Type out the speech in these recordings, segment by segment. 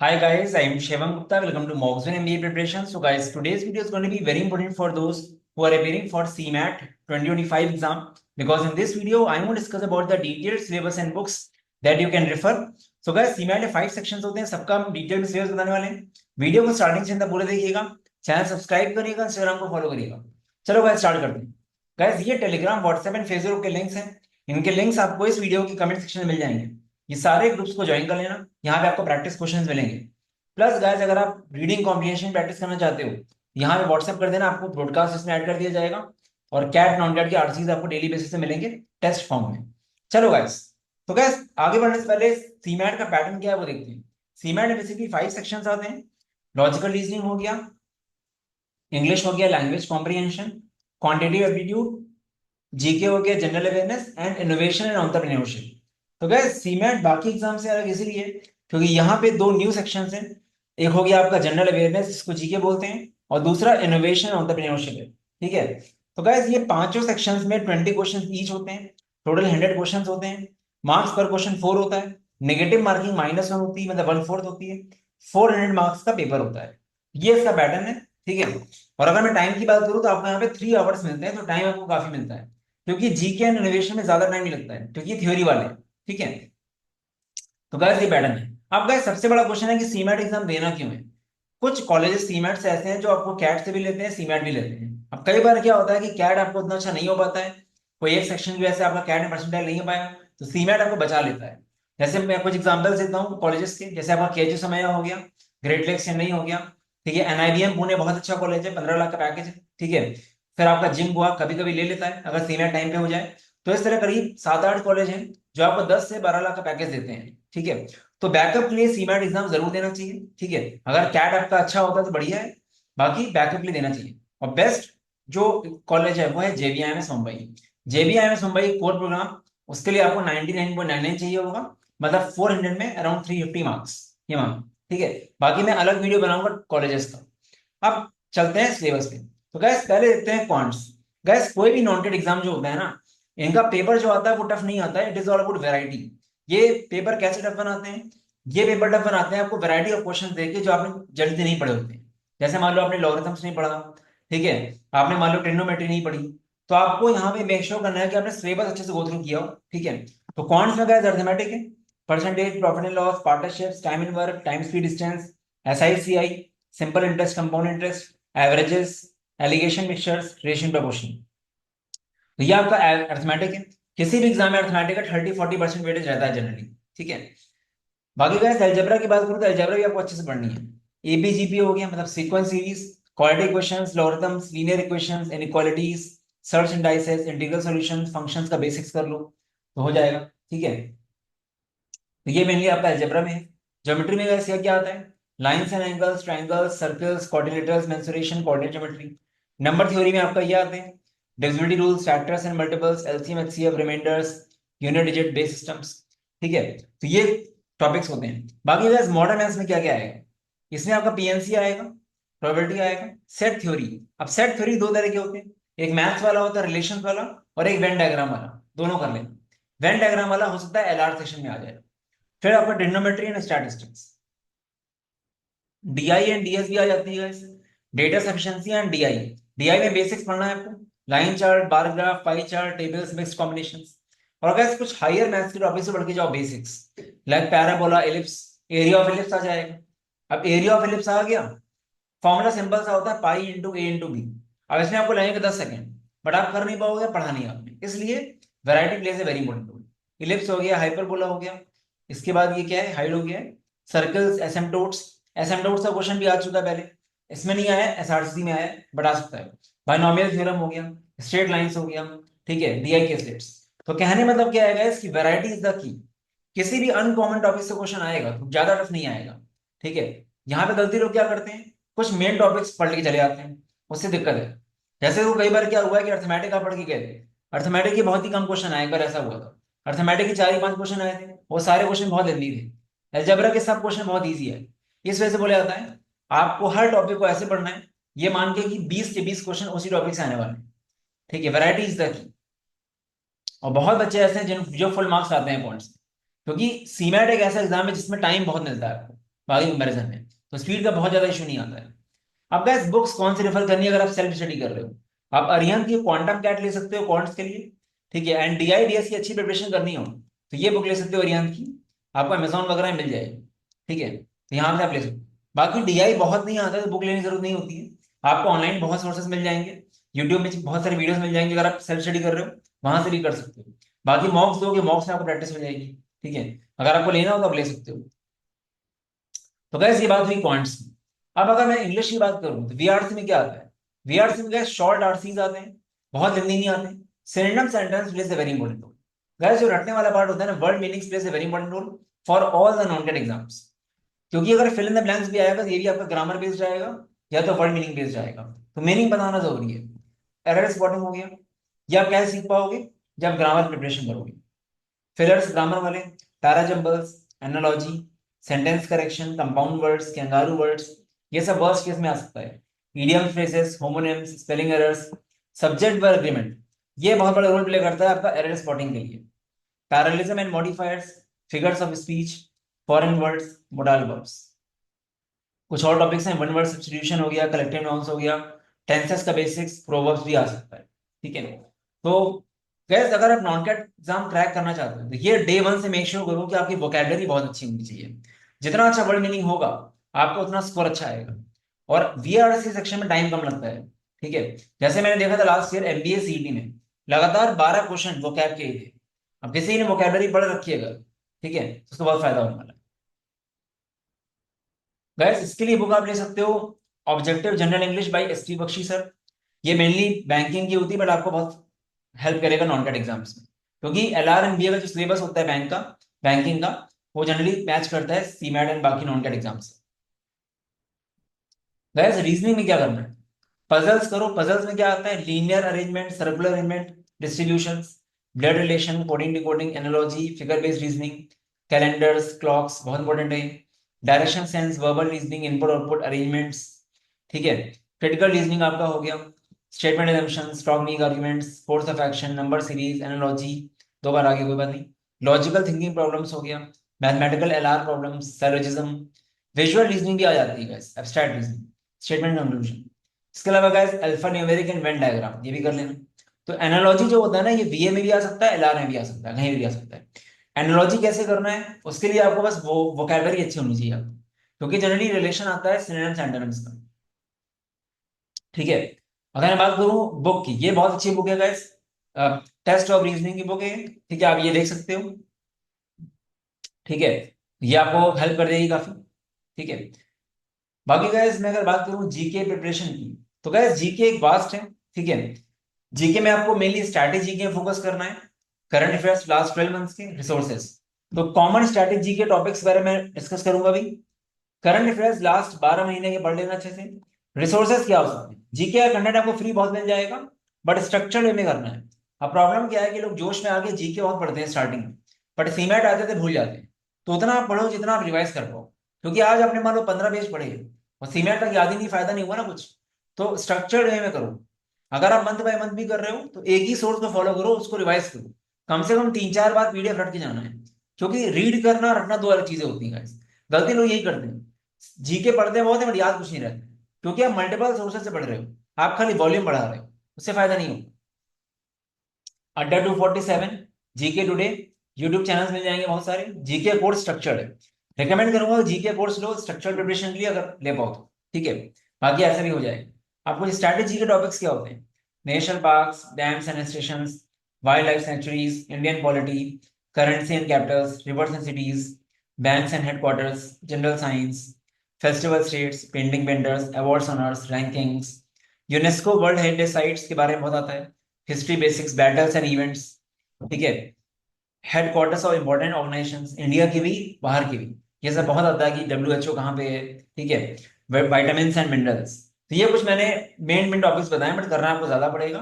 Hi guys, I am Shivam Gupta. Welcome to Moxwin MBA preparation. So guys, today's video is going to be very important for those who are preparing for CMAT 2025 exam because in this video I want to discuss about the detailed syllabus and books that you can refer. So guys, CMAT में 5 sections होते हैं, सबका हम detail में syllabus बताने वाले हैं. Video को स्टार्टिंग से अंत पूरा देखिएगा, चैनल सब्सक्राइब करिएगा, इंस्टाग्राम को फॉलो करिएगा. चलो गाइस स्टार्ट करते हैं. गाइस ये टेलीग्राम, व्हाट्सएप एंड फेसबुक के लिंक्स हैं. इनके लिंक्स आपको इस वीडियो की कमेंट सेक्शन में मिल जाएंगे. ये सारे ग्रुप्स को ज्वाइन कर लेना, यहाँ पे आपको प्रैक्टिस क्वेश्चंस मिलेंगे. प्लस गाइस अगर आप रीडिंग कॉम्प्रिहेंशन प्रैक्टिस करना चाहते हो, यहाँ पे व्हाट्सएप कर देना, आपको ब्रॉडकास्ट इसमें ऐड कर दिया जाएगा. और कैट नॉन कैट के आरसीज आपको डेली बेसिस पे मिलेंगे टेस्ट फॉर्म में. चलो गाइस, तो गाइस आगे बढ़ने से पहले सीमैट का पैटर्न क्या है वो देखते हैं. सीमैट में बेसिकली 5 सेक्शंस आते हैं. लॉजिकल रीजनिंग हो गया, इंग्लिश हो गया, language comprehension, quantitative aptitude, GK हो गया, general awareness and innovation and entrepreneurship. तो गाइस सीमैट बाकी एग्जाम से अलग इसलिए क्योंकि यहाँ पे दो न्यू सेक्शंस हैं. एक हो गया आपका जनरल अवेयरनेस जिसको जीके बोलते हैं, और दूसरा इनोवेशन एंड एंटरप्रेन्योरशिप है. ठीक है. तो गाइस ये पांचों सेक्शंस में 20 क्वेश्चन ईच होते हैं. टोटल 100 क्वेश्चन होते हैं. मार्क्स पर क्वेश्चन 4 होता है. नेगेटिव मार्किंग -1 होती है, मतलब 1/4 होती है. 400 मार्क्स का पेपर होता है. ये इसका पैटर्न है. ठीक है. और अगर मैं टाइम की बात करूँ तो आपको यहाँ पे 3 आवर्स मिलते हैं, तो टाइम आपको काफी मिलता है क्योंकि जीके एंड इनोवेशन में ज्यादा टाइम नहीं लगता है क्योंकि ये थ्योरी वाले हैं. ठीक है. तो गाइस ये पैटर्न है. अब गाइस सबसे बड़ा क्वेश्चन है कि सीमैट एग्जाम देना क्यों है. कुछ कॉलेजेस सीमैट से ऐसे हैं जो आपको कैट से भी लेते हैं, सीमैट भी लेते हैं. अब कई बार क्या होता है कि कैट आपको उतना अच्छा नहीं हो पाता है, कोई एक सेक्शन की वजह से आपका कैट में परसेंटाइल नहीं हो पाया, तो सीमैट आपको बचा लेता है. जैसे मैं कुछ एग्जांपल्स देता हूँ कॉलेजेस के. जैसे आपका केजू समैया हो गया, ग्रेट लेक्स चेन्नई हो गया. ठीक है. एनआईबीएम पुणे बहुत अच्छा कॉलेज है, 15 लाख का पैकेज है. ठीक है. फिर आपका जिम गोवा कभी कभी ले लेता है अगर सीमैट टाइम पे हो जाए. तो इस तरह करीब 7-8 कॉलेज हैं जो आपको 10 से 12 लाख का पैकेज देते हैं. ठीक है. तो बैकअप के लिए सीमैट एग्जाम जरूर देना चाहिए. ठीक है. अगर कैट आपका अच्छा होता है तो बढ़िया है, बाकी बैकअप के लिए देना चाहिए. और बेस्ट जो कॉलेज है वो है JBIMS Mumbai. JBIMS Mumbai core programme, उसके लिए आपको 99.99 चाहिए होगा, मतलब 400 में अराउंड 350 मार्क्स ये मान. ठीक है. बाकी मैं अलग वीडियो बनाऊंगा कॉलेजेस का. अब चलते हैं सिलेबस पे. तो गैस पहले देखते हैं क्वांट्स. गैस कोई भी नॉन एग्जाम जो होता है ना, इनका पेपर जो आता है वो टफ नहीं आता है. It is all about variety. ये पेपर कैसे टफ बनाते हैं, ये पेपर टफ बनाते हैं आपको वैरायटी ऑफ क्वेश्चन देके जो आपने जल्दी नहीं पढ़े होते हैं. जैसे मान लो आपने लॉगरिथम्स नहीं पढ़ा, ठीक है, आपने मान लो ट्रिग्नोमेट्री नहीं पढ़ी, तो आपको यहाँ पे मेक श्योर करना है कि आपने सिलेबस अच्छे से गो थ्रू किया हो. ठीक है. तो क्वांट्स में गैस अर्थमेटिक है, percentage, profit and loss, partnerships, time and work, time speed distance, SI CI, simple interest, compound interest, averages, alligation mixtures, ratio proportion. तो ये आपका अर्थमेटिक है. किसी भी एग्जाम में अर्थमेटिक का 30-40% वेटेज रहता है जनरली. ठीक है. बाकी गाइस अलजेब्रा की बात करूं तो अलजेब्रा भी आपको अच्छे से पढ़नी है. एबीजीपी हो गया, मतलब sequence series, quadratic equations, logarithms, linear equations, inequalities, search indices, integral solutions, functions का बेसिक्स कर लो तो हो जाएगा. ठीक है. तो ये मेनली आपका अलजेब्रा में है. ज्योमेट्री में वैसे क्या आता है, lines and angles, triangles, circles, coordinators, mensuration, coordinate geometry. Number theory में आपका ये आते हैं, divisibility rules, factors and multiples, LCM HCF, reminders, unit digit base systems. ठीक है. तो ये टॉपिक्स होते हैं. बाकी वैसे मॉडर्न मैथ्स में क्या क्या आएगा, इसमें आपका पीएनसी आएगा, प्रोबेबिलिटी आएगा, सेट थ्योरी. अब सेट थ्योरी दो तरह के होते हैं, एक मैथ्स वाला होता है रिलेशन वाला, और एक वेन डायग्राम वाला. दोनों कर लेना. वेन डायग्राम वाला हो सकता है एलआर सेक्शन में आ जाए. फिर आपका trigonometry and statistics, DI and DS भी आ जाती है. Data sufficiency and DI. DI में बेसिक्स पढ़ना है आपको, line chart, bar graph, pie chart, tables, mixed combinations. और अगर कुछ हायर मैथ्स के टॉपिक से बढ़ के जाओ, basics like parabola, ellipse, area of ellipse आ जाएगा. अब एरिया ऑफ एलिप्स आ गया, फॉर्मूला सिंपल सा होता है पाई इंटू ए इंटू बी. अब इसमें आपको लगेगा 10 सेकेंड, बट आप कर नहीं पाओगे, पढ़ा नहीं आपने, इसलिए variety plays a very important role. Ellipse हो गया, हाइपरबोला हो गया, इसके बाद ये क्या है, हाइड हो गया है, सर्कल्स, एसिम्पटोट्स. एसिम्पटोट्स का क्वेश्चन भी आ चुका है पहले, इसमें नहीं आया, एसआरसी में आया, बट आ सकता है. बायनोमियल थ्योरम हो गया, स्ट्रेट लाइंस हो गया. ठीक है. डीआई के स्लेट्स. तो कहने मतलब क्या आएगा, इसकी वैरायटी इज द की. किसी भी अनकॉमन टॉपिक से क्वेश्चन आएगा तो ज्यादा टफ नहीं आएगा. ठीक है. यहाँ पे गलती लोग क्या करते हैं, कुछ मेन टॉपिक्स पढ़ के चले जाते हैं, उससे दिक्कत है. जैसे वो कई बार क्या हुआ है कि अर्थमेटिक आप पढ़ के गए थे, अर्थमेटिक के बहुत ही कम क्वेश्चन आए, एक बार ऐसा हुआ था. अर्थमेटिक के 4 ही 5 क्वेश्चन आए थे, वो सारे क्वेश्चन बहुत लेंदी थे. अलजेब्रा के सब क्वेश्चन बहुत ईजी है. इस वजह से बोला जाता है आपको हर टॉपिक को ऐसे पढ़ना है, ये मान के कि 20 के 20 क्वेश्चन उसी टॉपिक से आने वाले हैं. ठीक है. Variety is the key. और बहुत बच्चे ऐसे हैं जिन जो फुल मार्क्स आते हैं पॉइंट्स, क्योंकि सीमैट एक ऐसा एग्जाम है जिसमें टाइम बहुत मिलता है आपको. बाकी कंपेरिजन में तो स्पीड का बहुत ज्यादा इशू नहीं आता है। अब गाइस बुक्स कौन सी रेफर करनी है अगर आप सेल्फ स्टडी कर रहे हो? आप अरिहंत की क्वांटम कैट ले सकते हो क्वांट्स के लिए, ठीक है। एंड डीआईडीएस की अच्छी प्रिपरेशन करनी हो तो ये बुक ले सकते हो अरिहंत की, आपको अमेजोन वगैरह में मिल जाएगी, ठीक है। तो यहाँ से आप ले सकते हो। बाकी डीआई बहुत नहीं आता तो बुक लेने की जरूरत नहीं होती है, आपको ऑनलाइन बहुत सोर्सेस मिल जाएंगे, यूट्यूब में बहुत सारे वीडियोस मिल जाएंगे, अगर आप सेल्फ स्टडी कर रहे हो वहां से भी कर सकते हो। बाकी मॉक्स दोगे, मॉक्स में आपको प्रैक्टिस हो जाएगी, ठीक है। अगर आपको लेना हो तो आप ले सकते हो। तो गैस ये बात हुई क्वांट्स की। अब अगर मैं इंग्लिश की बात करूं तो वीआरसी में क्या आता है? वीआरसी में गैस शॉर्ट आरसीज आते हैं, बहुत लंबी नहीं आते। Synonym sentence places a very important role. Guess जो रटने वाला पार्ट होता है ना, word meanings places a very important role for all the non tech exams. क्योंकि अगर फिल इन द ब्लैंक्स भी आएगा तो ये भी आपका ग्रामर बेस्ड आएगा या तो वर्ड मीनिंग बेस्ड आएगा। तो मीनिंग बताना जरूरी है। एरर स्पॉटिंग हो गया, ये आप कैसे सीख पाओगे? जब ग्रामर प्रिपरेशन करोगे। फिलर्स ग्रामर वाले, parajumbles, analogy, sentence correction, compound words, kangaroo words, ये सब वर्स्ट केस में आ सकता है। Medium phrases, homonyms, spelling errors, subject verb agreement, ये बहुत बड़ा रोल प्ले करता है आपका एरर स्पॉटिंग के लिए। Parallelism and modifiers, figures of speech, foreign words, modal verbs. कुछ और टॉपिक्स हैं, वन वर्ड सब्स्टिट्यूशन हो गया, कलेक्टिव नाउन्स हो गया, टेंसेस का बेसिक्स, प्रोवर्ब्स भी आ सकता है, ठीक है। तो गैस अगर आप नॉन कैट एग्जाम क्रैक करना चाहते हो तो ये डे वन से मेक श्योर करो कि आपकी वोकैबुलरी बहुत अच्छी होनी चाहिए। जितना अच्छा वर्ड मीनिंग होगा आपको उतना स्कोर अच्छा आएगा। और वीआरसी सेक्शन में टाइम कम लगता है, ठीक है। जैसे मैंने देखा था लास्ट ईयर एमबीए सीईटी में लगातार 12 क्वेश्चन वोकैब के ही थे। अब किसी ने वोकैबुलरी पढ़ रखी है अगर, ठीक है, तो उसको बहुत फायदा होने वाला है। गैस इसके लिए बुक आप ले सकते हो objective general English by S T Bakshi sir. ये मेनली बैंकिंग की होती है बट आपको बहुत हेल्प करेगा नॉन कैट एग्जाम्स में, क्योंकि एलआर एंड बीए का जो सिलेबस होता है बैंक का, बैंकिंग का, वो जनरली मैच करता है सीमैट एंड बाकी नॉन कैट एग्जाम्स से। गैस रीजनिंग में क्या करना है? पजल्स करो। पजल्स में क्या आता है? Linear arrangement, circular arrangement, distributions, blood relation, coding decoding, analogy, figure based reasoning, calendars, clocks बहुत इंपॉर्टेंट है। Direction sense, verbal reasoning, input output arrangements, ठीक है। क्रिटिकल रीजनिंग आपका हो गया, statement assumption, strong week arguments, force of action, number series, analogy, दो बार आगे कोई बात नहीं। लॉजिकल थिंकिंग प्रॉब्लम्स हो गया, mathematical LR problems, syllogism, visual reasoning भी आ जाती है guys, abstract reasoning, statement conclusion. इसके अलावा guys alpha numeric and Venn diagram ये भी कर लेना। तो एनालॉजी जो होता है ना, ये वीए में भी आ सकता है, एलआर में भी आ सकता है, कहीं भी आ सकता है। एनालॉजी कैसे करना है उसके लिए आपको बस वो वोकैबुलरी अच्छी होनी चाहिए आपको, क्योंकि जनरली रिलेशन आता है सिनोनिम्स एंटोनिम्स का, ठीक है। अगर मैं बात करूं बुक की, ये बहुत अच्छी बुक है गाइस, टेस्ट ऑफ रीजनिंग की बुक है, ठीक है, आप ये देख सकते हो, ठीक है। ये आपको हेल्प कर देगी काफी, ठीक है। बाकी गाइस मैं अगर बात करूं जीके प्रिपरेशन की, तो गाइस जीके एक वास्ट है, ठीक है। जीके में आपको मेनली स्ट्रैटेजी के फोकस करना है, करंट अफेयर्स लास्ट 12 मंथ्स के, रिसोर्सेज। तो कॉमन स्ट्रैटेजी के टॉपिक्स बारे में डिस्कस करूंगा अभी। करंट अफेयर्स लास्ट 12 महीने के पढ़ लेना अच्छे से। रिसोर्सेज क्या हो सकते हैं? जीके का कंटेंट आपको फ्री बहुत मिल जाएगा, बट स्ट्रक्चर्ड वे में करना है। अब प्रॉब्लम क्या है कि लोग जोश में आके जीके बहुत पढ़ते हैं स्टार्टिंग में, बट सीमेट आते थे भूल जाते हैं। तो उतना आप पढ़ो जितना आप रिवाइज कर पाओ, क्योंकि आज आपने मान लो 15 पेज पढ़े और सीमेट तक याद ही नहीं, फायदा नहीं हुआ ना कुछ। तो स्ट्रक्चर्ड वे में करो। अगर आप मंथ बाय मंथ भी कर रहे हो तो एक ही सोर्स को फॉलो करो, उसको रिवाइज करो। कम से कम 3-4 बार पीडीएफ रट के जाना है, क्योंकि रीड करना और रटना दो अलग चीजें होती हैं guys। गलती लोग यही करते हैं, जीके पढ़ते हैं बहुत है बट याद कुछ नहीं रहता, क्योंकि आप मल्टीपल सोर्सेज से पढ़ रहे हो, आप खाली वॉल्यूम बढ़ा रहे हो, उससे फायदा नहीं होगा। अड्डा 247, जीके टुडे, यूट्यूब चैनल्स मिल जाएंगे बहुत सारे, जीके कोर्स स्ट्रक्चर्ड है। रिकमेंड करूंगा जीके कोर्स लो स्ट्रक्चर्ड प्रिपरेशन के लिए अगर ले पाओ तो, ठीक है। बाकी ऐसा भी हो जाएगा। आपको स्ट्रैटेजी के टॉपिक्स क्या होते हैं? National parks, dams and stations, wild life sanctuaries, Indian polity, currency and Capitals, reverse and cities, banks and headquarters, general science, festival states, painting vendors, awards honours, rankings, UNESCO world heritage sites के बारे में बहुत आता है, history basics, battles and events, ठीक है। Headquarters of important organisations, India की भी बाहर की भी, ये सब बहुत आता है कि डब्ल्यूएचओ कहाँ पे है, ठीक है। Vitamin and minerals. तो ये कुछ मैंने मेन मेन टॉपिक्स बताए, बट करना आपको ज्यादा पड़ेगा।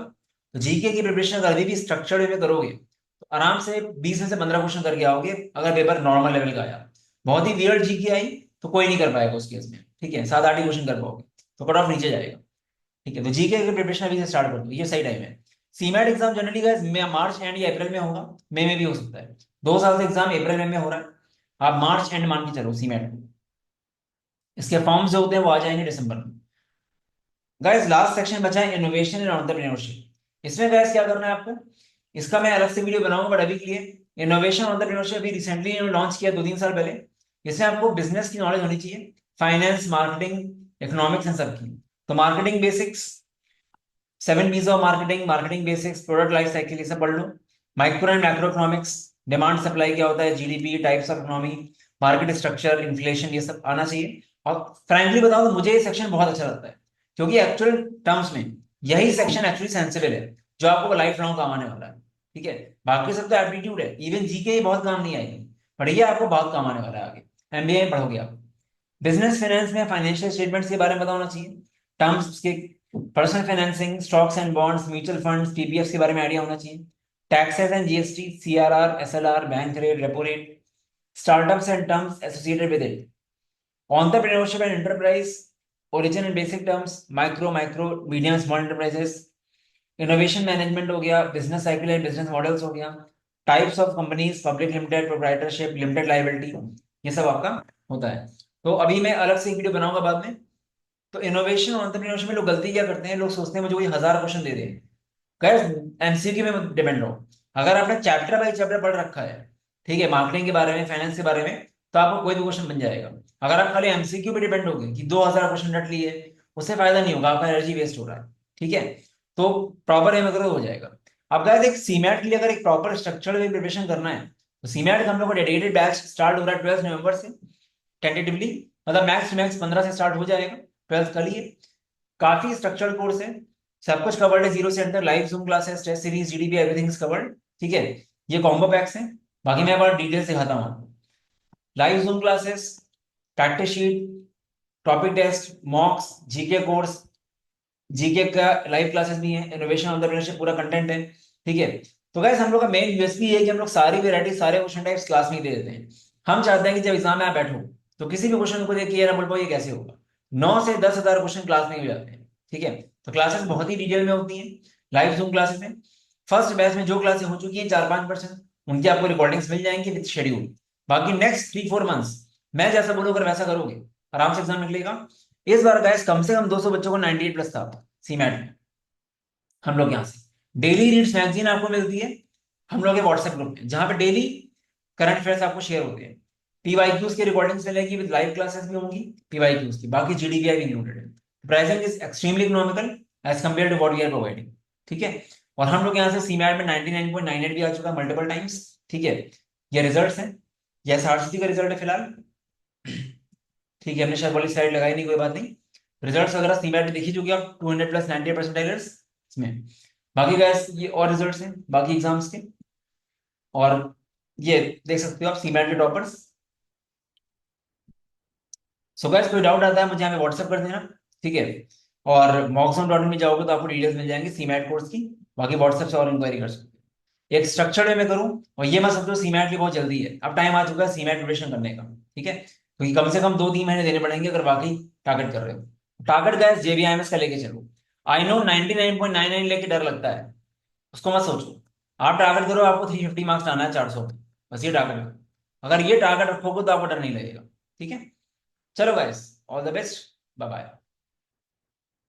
तो जीके की प्रिपरेशन अगर अभी भी स्ट्रक्चर्ड वे में करोगे तो आराम से 20 में से 15 क्वेश्चन करके आओगे, अगर पेपर नॉर्मल लेवल का आया। बहुत ही वियर्ड जीके आई तो कोई नहीं कर पाएगा उस केस में, ठीक है, 7-8 ही क्वेश्चन कर पाओगे तो कट ऑफ नीचे जाएगा, ठीक है। तो जीके की प्रिपरेशन अभी से स्टार्ट कर दो, ये सही टाइम है। CMAT exam generally guys March and या अप्रैल में होगा, मई में भी हो सकता है। 2 साल से एग्जाम अप्रैल में हो रहा है, आप मार्च एंड मान के चलो सीमैट को। इसके फॉर्म्स जो होते हैं वो आ जाएंगे दिसंबर में। गाइस लास्ट सेक्शन बचा है इनोवेशन एंड एंटरप्रेन्योरशिप। इसमें गाइस क्या करना है आपको, इसका मैं अलग से वीडियो बनाऊंगा, बट अभी के लिए इनोवेशन एंटरप्रेन्योरशिप अभी रिसेंटली लॉन्च किया 2-3 साल पहले। इसमें आपको बिजनेस की नॉलेज होनी चाहिए, फाइनेंस, मार्केटिंग, इकोनॉमिक्स इन सब की। तो marketing basics, 7 P's of marketing, marketing basics, product life cycle, ये सब पढ़ लो। Micro and macro economics, demand supply क्या होता है, GDP, types of economy, market structure, inflation, ये सब आना चाहिए। और फ्रैंकली बताऊं तो मुझे ये सेक्शन बहुत अच्छा लगता है, क्योंकि एक्चुअल टर्म्स में यही सेक्शन एक्चुअली सेंसिबल है, जो आपको लाइफ लॉन्ग काम आने वाला है। ठीक है, बाकी सब तो एप्टीट्यूड है, इवन जीके बहुत काम नहीं आएगी, पर ये आपको बहुत काम आने वाला है आगे, एमबीए में पढ़ोगे आप। बिजनेस फाइनेंस में फाइनेंशियल स्टेटमेंट्स के बारे में पता होना चाहिए, टर्म्स के, personal financing, stocks and bonds, mutual funds, PPF के बारे में आइडिया होना चाहिए। Taxes and GST, CRR, SLR, bank rate, repo rate, startups and terms associated with it, entrepreneurship and enterprise, origin and basic terms, micro medium small enterprises, innovation management हो गया, business cycle and business models हो गया, types of companies, public limited, proprietorship, limited liability, ये सब आपका होता है। तो अभी मैं अलग से एक वीडियो बनाऊंगा बाद में। तो इनोवेशन और एंटरप्रेन्योरशिप में लोग गलती क्या करते हैं, लोग सोचते हैं मुझे कोई 1000 क्वेश्चन दे दे। गाइस एमसीक्यू में डिपेंड रहो। अगर आपने चैप्टर बाय चैप्टर पढ़ रखा है, ठीक है, मार्केटिंग के बारे में, फाइनेंस के बारे में, तो आपको कोई भी क्वेश्चन बन जाएगा। अगर आप खाली एमसीक्यू पे डिपेंड हो गए कि 2000 क्वेश्चन रट लिए, उससे फायदा नहीं होगा, आपका एनर्जी वेस्ट हो रहा है। ठीक है, तो प्रॉपर एम करो हो जाएगा। अब गाइस एक सीमैट के लिए अगर एक प्रॉपर स्ट्रक्चर्ड वे प्रिपरेशन करना है, तो सीमैट का हम लोग का डेडिकेटेड बैच स्टार्ट हो रहा है 12 नवंबर से, टेंटेटिवली, मतलब मैक्स टू मैक्स 15 से स्टार्ट हो जाएगा। 12th कर लिए, काफी स्ट्रक्चर्ड कोर्स है, सब कुछ कवर्ड है, जीरो से अंदर, live Zoom classes, test series, GDP, everything is covered. ठीक है, ये कॉम्बो पैक्स हैं। बाकी मैं बहुत डिटेल सिखाता हूँ आपको। Live Zoom classes, practice sheet, topic test, mocks, GK course, GK का लाइव क्लासेस भी है, इनोवेशन एंटरप्रेन्योरशिप पूरा कंटेंट है। ठीक है, तो गाइस हम लोग का मेन यूएसपी है कि हम लोग सारी वेरायटी, सारे क्वेश्चन टाइप्स क्लास में ही दे देते हैं। हम चाहते हैं कि जब एग्जाम में आप बैठो, तो किसी भी क्वेश्चन को देखिए यार बोल पाओ ये कैसे होगा। 9 से 10 हजार क्वेश्चन क्लास में ही हो जाते हैं। ठीक है, तो क्लासेस बहुत ही डिटेल में होती हैं, लाइव जूम क्लासेस में। फर्स्ट बैच में जो क्लासेस हो चुकी है 4-5%, उनकी आपको रिकॉर्डिंग्स मिल जाएंगी विद शेड्यूल। बाकी नेक्स्ट 3-4 मंथ्स मैं जैसा बोलूँ अगर वैसा करोगे, आराम से एग्जाम निकलेगा। इस बार गैस कम से कम 200 बच्चों को 98 प्लस था सीमैट में। हम लोग यहाँ से डेली रीड्स मैगजीन आपको मिलती है हम लोग के व्हाट्सएप ग्रुप में, जहाँ पे डेली करंट अफेयर्स आपको शेयर होते हैं। पीवाईक्यूज की रिकॉर्डिंग्स मिलेगी विद लाइव क्लासेस भी होंगी पीवाईक्यूज की, बाकी जीडीपीआई भी इंक्लूडेड है। Pricing is extremely economical as compared to what we are providing. ठीक है, और हम लोग यहाँ से सीमैट में 99.98 भी आ चुका है मल्टीपल टाइम्स। ठीक है, ये रिजल्ट है, यह एसआरसीसी का रिजल्ट है फिलहाल। ठीक है, हमने शायद वाली स्लाइड लगाई नहीं, कोई बात नहीं। रिजल्ट्स वगैरह सीमैट में देखी चुकी आप, 200 प्लस 98% इसमें। बाकी गैस ये और रिजल्ट्स हैं बाकी एग्जाम्स के, और ये देख सकते हो आप सीमैट के टॉपर्स। सो गैस कोई डाउट आता है मुझे यहाँ पे व्हाट्सएप कर देना। ठीक है, और मॉक्सऑन.इन में जाओगे तो आपको डिटेल्स मिल जाएंगे सीमैट कोर्स की। बाकी व्हाट्सएप से और इंक्वायरी कर सकते हो। एक स्ट्रक्चर्ड वे में करूँ, और ये मत समझो सीमैट की बहुत जल्दी है, अब टाइम आ चुका है सीमैट प्रिपरेशन करने का। ठीक है, क्योंकि कम से कम 2-3 महीने देने पड़ेंगे अगर बाकी टारगेट कर रहे हो। टारगेट गैस जेबीआईएमएस का लेके चलो। आई नो 99.99 लेके डर लगता है, उसको मत सोचो। आप टारगेट करो, आपको 350 मार्क्स लाना है 400, बस ये टारगेट रखो। अगर ये टारगेट रखोगे तो आपको डर नहीं लगेगा। ठीक है, चलो guys, all the best, bye bye.